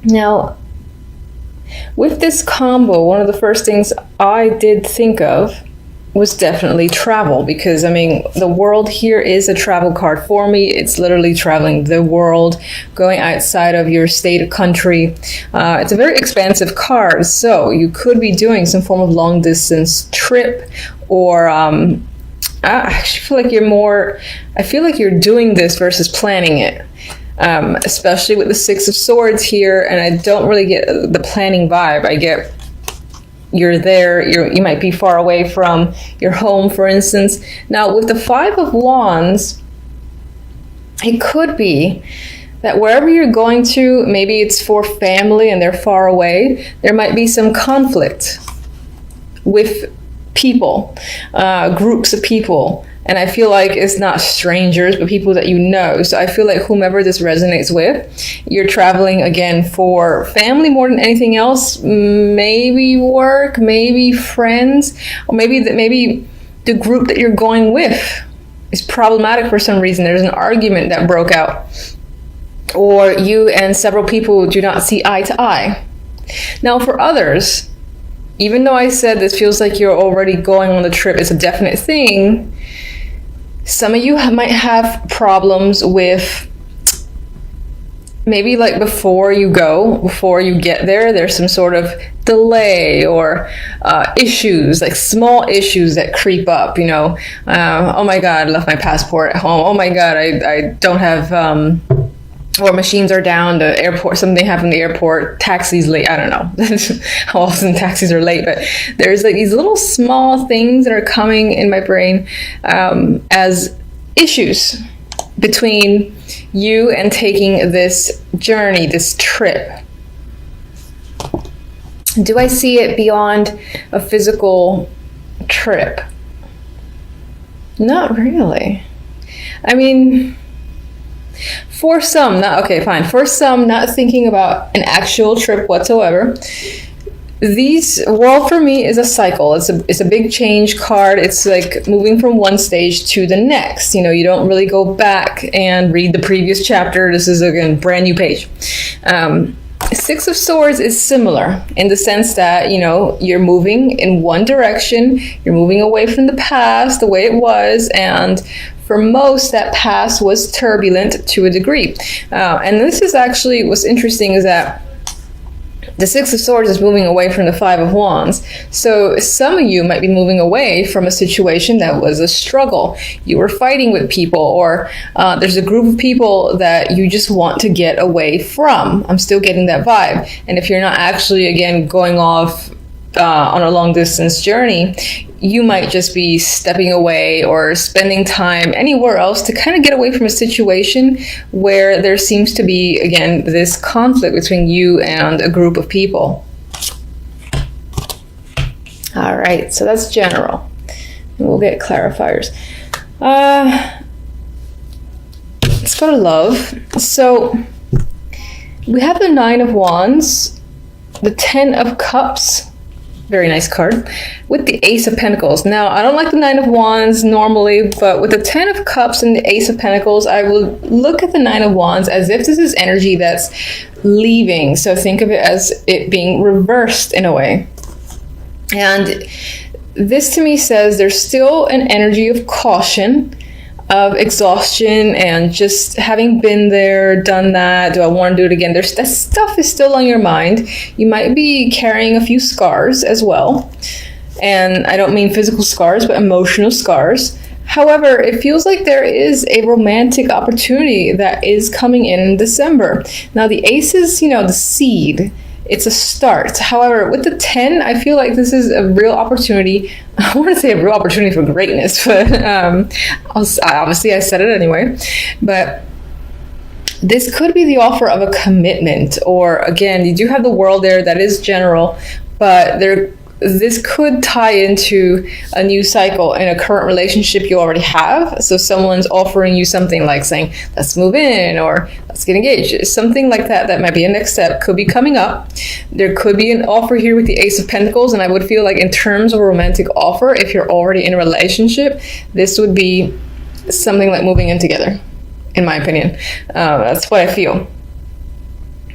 Now, with this combo, one of the first things I did think of was definitely travel, because I mean, the world here is a travel card for me. It's literally traveling the world, going outside of your state or country. It's a very expansive card, so you could be doing some form of long distance trip, or I actually feel like you're doing this versus planning it. Especially with the Six of Swords here, and I don't really get the planning vibe. I get you're there, you might be far away from your home, for instance. Now, with the Five of Wands, it could be that wherever you're going to, maybe it's for family and they're far away, there might be some conflict with people, groups of people. And I feel like it's not strangers, but people that you know. So I feel like whomever this resonates with, you're traveling again for family more than anything else. Maybe work, maybe friends, or maybe the group that you're going with is problematic for some reason. There's an argument that broke out, or you and several people do not see eye to eye. Now, for others, even though I said this feels like you're already going on the trip, it's a definite thing. Some of you might have problems with maybe like before you get there, there's some sort of delay or issues, like small issues that creep up, you know. Oh my God, I left my passport at home. Oh my God, I don't have, or machines are down, the airport, something happened at the airport, taxi's late, I don't know how often taxis are late, but there's like these little small things that are coming in my brain as issues between you and taking this journey, this trip. Do I see it beyond a physical trip? Not really. I mean, for some, for some, not thinking about an actual trip whatsoever. For me, is a cycle. It's a big change card. It's like moving from one stage to the next. You know, you don't really go back and read the previous chapter. This is, again, brand new page. Six of Swords is similar in the sense that, you know, you're moving in one direction. You're moving away from the past, the way it was, and for most, that past was turbulent to a degree. And this is actually, what's interesting is that the Six of Swords is moving away from the Five of Wands. So some of you might be moving away from a situation that was a struggle. You were fighting with people, or there's a group of people that you just want to get away from. I'm still getting that vibe. And if you're not actually, again, going off on a long distance journey, you might just be stepping away or spending time anywhere else to kind of get away from a situation where there seems to be, again, this conflict between you and a group of people. All right, so that's general. And we'll get clarifiers. Let's go to love. So we have the Nine of Wands, the Ten of Cups, very nice card, with the Ace of Pentacles. Now, I don't like the Nine of Wands normally, but with the Ten of Cups and the Ace of Pentacles, I will look at the Nine of Wands as if this is energy that's leaving. So think of it as it being reversed in a way. And this to me says there's still an energy of caution, of exhaustion, and just having been there, done that, do I want to do it again? That stuff is still on your mind. You might be carrying a few scars as well. And I don't mean physical scars, but emotional scars. However, it feels like there is a romantic opportunity that is coming in December. Now, the Ace is, you know, the seed. It's a start. However, with the 10, I feel like this is a real opportunity. I want to say a real opportunity for greatness, but obviously I said it anyway. But this could be the offer of a commitment, or again, you do have the World there, that is general, but this could tie into a new cycle in a current relationship you already have. So someone's offering you something like saying, let's move in, or let's get engaged. Something like that, that might be a next step, could be coming up. There could be an offer here with the Ace of Pentacles, and I would feel like in terms of a romantic offer, if you're already in a relationship, this would be something like moving in together, in my opinion. That's what I feel.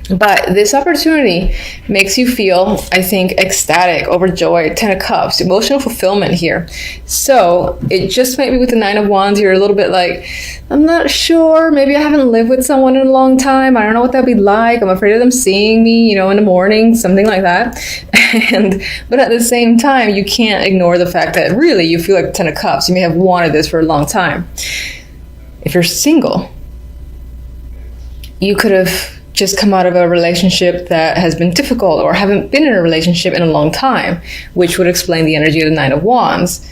But this opportunity makes you feel, I think, ecstatic, overjoyed, 10 of Cups, emotional fulfillment here. So it just might be with the 9 of Wands, you're a little bit like, I'm not sure. Maybe I haven't lived with someone in a long time. I don't know what that'd be like. I'm afraid of them seeing me, in the morning, something like that. But at the same time, you can't ignore the fact that really you feel like the 10 of Cups. You may have wanted this for a long time. If you're single, you could have just come out of a relationship that has been difficult or haven't been in a relationship in a long time, which would explain the energy of the 9 of Wands.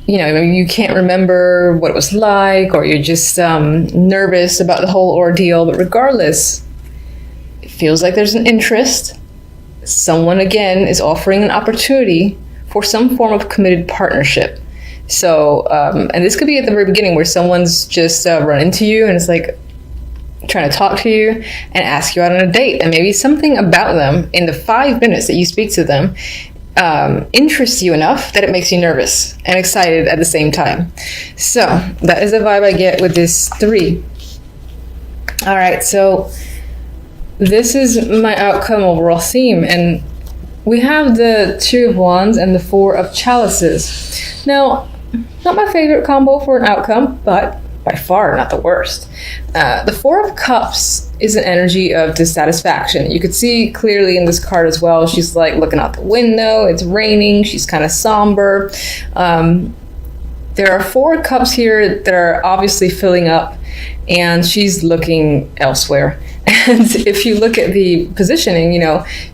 Maybe you can't remember what it was like, or you're just nervous about the whole ordeal. But regardless, it feels like there's an interest. Someone, again, is offering an opportunity for some form of committed partnership. So, and this could be at the very beginning where someone's just run into you and it's like, trying to talk to you and ask you out on a date, and maybe something about them in the 5 minutes that you speak to them interests you enough that it makes you nervous and excited at the same time. So that is the vibe I get with this 3. All right, so this is my outcome overall theme, and we have the 2 of Wands and the 4 of Chalices. Now, not my favorite combo for an outcome, but by far not the worst. The 4 of Cups is an energy of dissatisfaction. You could see clearly in this card as well. She's like looking out the window. It's raining. She's kind of somber. There are 4 cups here that are obviously filling up, and she's looking elsewhere. And if you look at the positioning,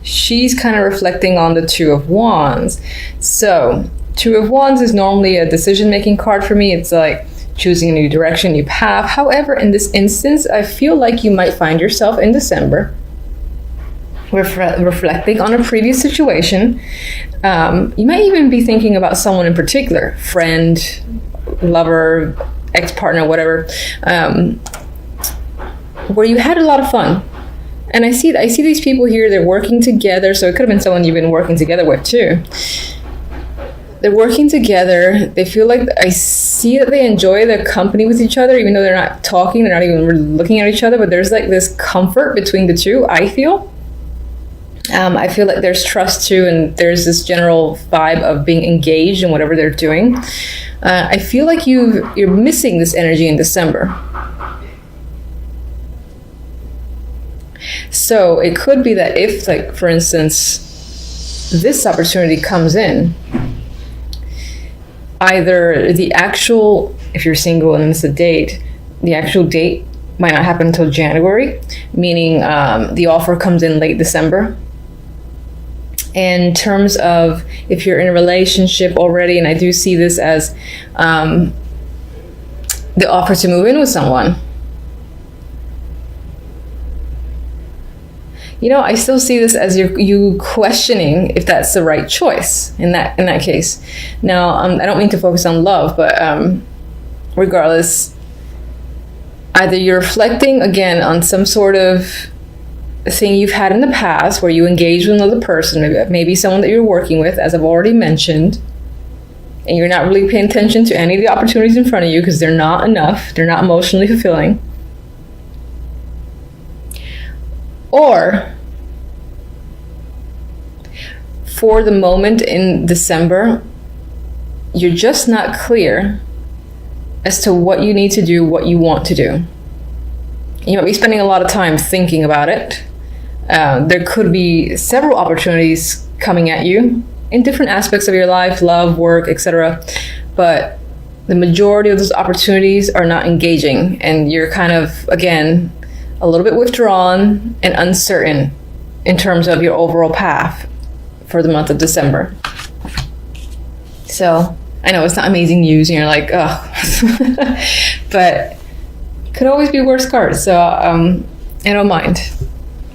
she's kind of reflecting on the 2 of Wands. So 2 of Wands is normally a decision-making card for me. It's like choosing a new direction, new path. However, in this instance, I feel like you might find yourself in December reflecting on a previous situation. You might even be thinking about someone in particular, friend, lover, ex-partner, whatever, where you had a lot of fun. And I see these people here, they're working together, so it could have been someone you've been working together with too. They're working together. They feel like, I see that they enjoy their company with each other, even though they're not talking, they're not even really looking at each other, but there's like this comfort between the two, I feel. I feel like there's trust too, and there's this general vibe of being engaged in whatever they're doing. I feel like you're missing this energy in December. So it could be that if, like, for instance, this opportunity comes in, either the actual, if you're single and it's a date, the actual date might not happen until January, meaning the offer comes in late December. In terms of if you're in a relationship already, and I do see this as the offer to move in with someone, I still see this as you questioning if that's the right choice in that case. Now, I don't mean to focus on love, but regardless, either you're reflecting again on some sort of thing you've had in the past where you engaged with another person, maybe someone that you're working with, as I've already mentioned, and you're not really paying attention to any of the opportunities in front of you because they're not enough, they're not emotionally fulfilling. Or for the moment in December, you're just not clear as to what you need to do, what you want to do. You might be spending a lot of time thinking about it. There could be several opportunities coming at you in different aspects of your life, love, work, etc. But the majority of those opportunities are not engaging, and you're kind of, again, a little bit withdrawn and uncertain in terms of your overall path for the month of December. So I know it's not amazing news and you're like, oh, but could always be worse cards. So I don't mind.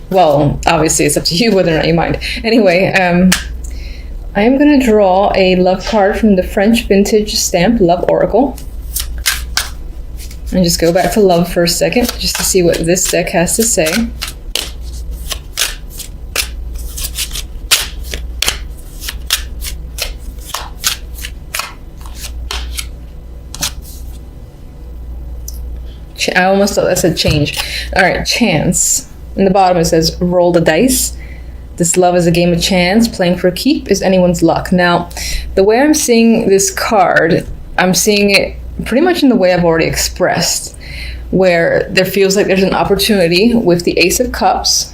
Well, obviously it's up to you whether or not you mind. Anyway, I am going to draw a love card from the French vintage stamp Love Oracle. And just go back to love for a second, just to see what this deck has to say. I almost thought that said change. All right, chance. In the bottom it says, roll the dice. This love is a game of chance. Playing for a keep is anyone's luck. Now, the way I'm seeing this card, I'm seeing it pretty much in the way I've already expressed, where there feels like there's an opportunity with the Ace of Cups.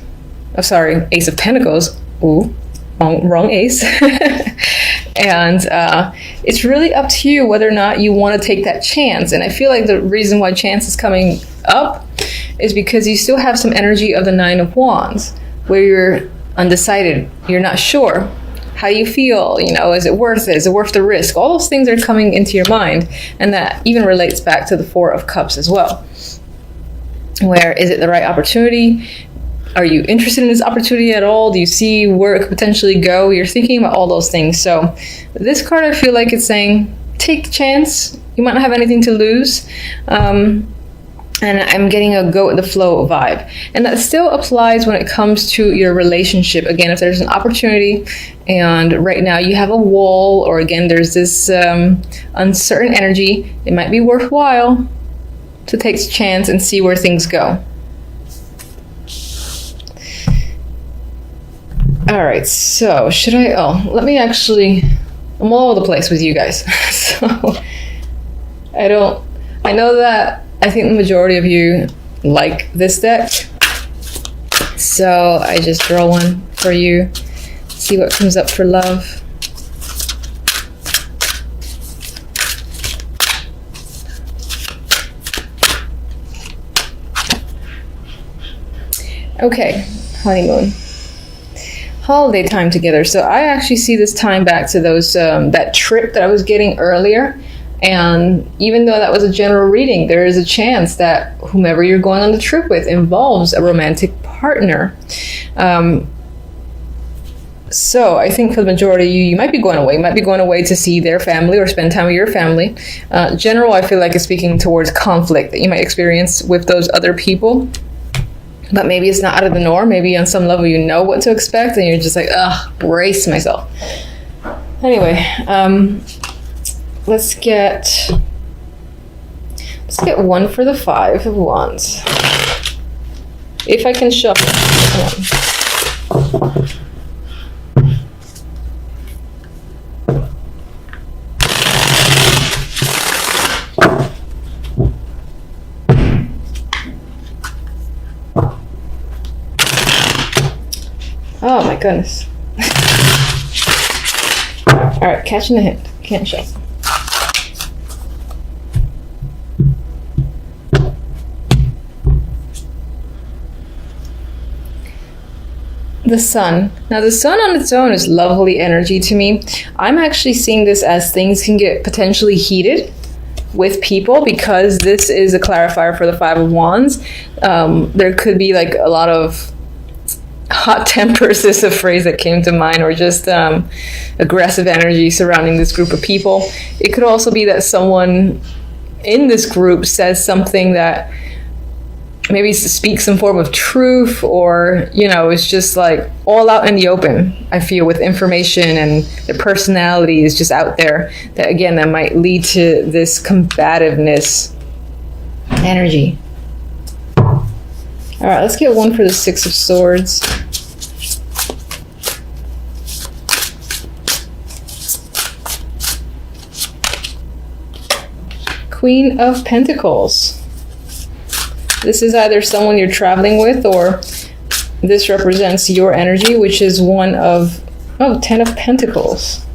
Oh, sorry, Ace of Pentacles. Ooh, wrong ace. And it's really up to you whether or not you want to take that chance. And I feel like the reason why chance is coming up is because you still have some energy of the Nine of Wands, where you're undecided, you're not sure. How do you feel? You know, is it worth it? Is it worth the risk? All those things are coming into your mind, and that even relates back to the Four of Cups as well. Where is it the right opportunity? Are you interested in this opportunity at all? Do you see where it could potentially go? You're thinking about all those things. So this card, I feel like it's saying, take the chance. You might not have anything to lose. And I'm getting a go with the flow vibe. And that still applies when it comes to your relationship. Again, if there's an opportunity and right now you have a wall, or again, there's this uncertain energy, it might be worthwhile to take a chance and see where things go. All right, so should I, let me actually, I'm all over the place with you guys. So I know that I think the majority of you like this deck. So I just draw one for you, see what comes up for love. Okay, honeymoon. Holiday time together. So I actually see this time back to those that trip that I was getting earlier. And even though that was a general reading, there is a chance that whomever you're going on the trip with involves a romantic partner. So I think for the majority of you, you might be going away. You might be going away to see their family or spend time with your family. General, I feel like is speaking towards conflict that you might experience with those other people. But maybe it's not out of the norm. Maybe on some level you know what to expect and you're just like, brace myself. Anyway, let's get one for the Five of Wands. If I can shuffle. Oh my goodness. Alright, catching the hint. Can't shuffle. The Sun. Now the Sun on its own is lovely energy to me. I'm actually seeing this as things can get potentially heated with people because this is a clarifier for the Five of Wands. There could be like a lot of hot tempers is a phrase that came to mind, or just aggressive energy surrounding this group of people. It could also be that someone in this group says something that maybe speaks some form of truth, or it's just like all out in the open. I feel with information and their personality is just out there, that again that might lead to this combativeness energy. All right, let's get one for the Six of Swords. Queen of Pentacles. This is either someone you're traveling with, or this represents your energy, which is one of, Ten of Pentacles.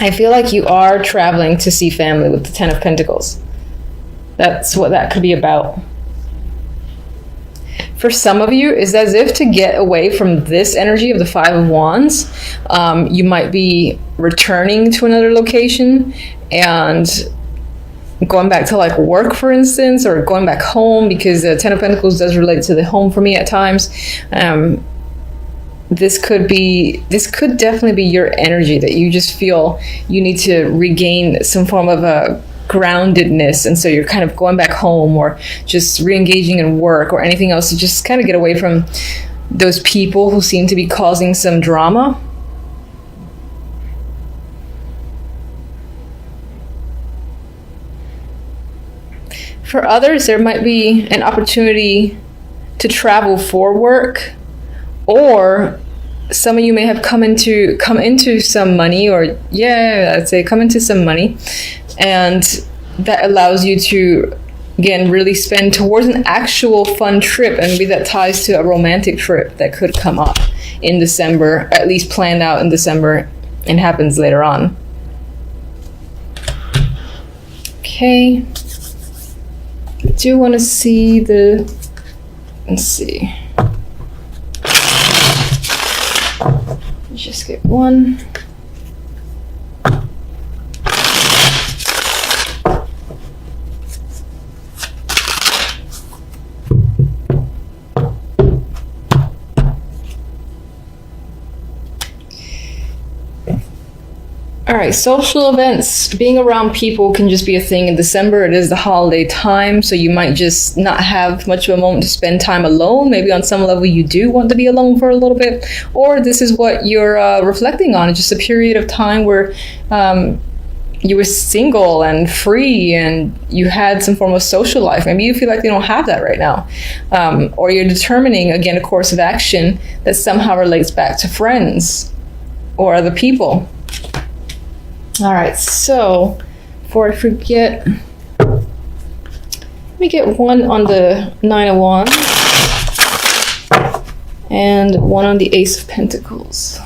I feel like you are traveling to see family with the Ten of Pentacles. That's what that could be about. For some of you, it's as if to get away from this energy of the Five of Wands, you might be returning to another location and going back to like work, for instance, or going back home, because the Ten of Pentacles does relate to the home for me at times. This could definitely be your energy, that you just feel you need to regain some form of a groundedness, and so you're kind of going back home or just re-engaging in work or anything else to just kind of get away from those people who seem to be causing some drama. For others, there might be an opportunity to travel for work, or some of you may have come into some money, or I'd say come into some money, and that allows you to, again, really spend towards an actual fun trip, and maybe that ties to a romantic trip that could come up in December, at least planned out in December, and happens later on. Okay. I do want to see let's see. Let's just get one. All right, social events, being around people can just be a thing in December. It is the holiday time, so you might just not have much of a moment to spend time alone. Maybe on some level you do want to be alone for a little bit, or this is what you're reflecting on. It's just a period of time where you were single and free and you had some form of social life. Maybe you feel like you don't have that right now. Or you're determining, again, a course of action that somehow relates back to friends or other people. All right, so before I forget, let me get one on the 9 of Wands and one on the Ace of Pentacles.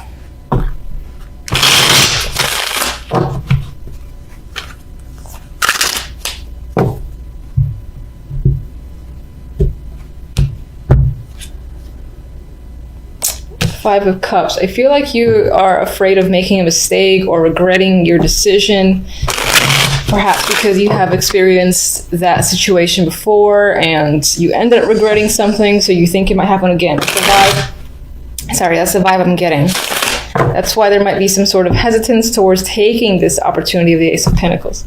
Five of Cups. I feel like you are afraid of making a mistake or regretting your decision, perhaps because you have experienced that situation before and you ended up regretting something, so you think it might happen again. That's the vibe I'm getting. That's why there might be some sort of hesitance towards taking this opportunity of the Ace of Pentacles.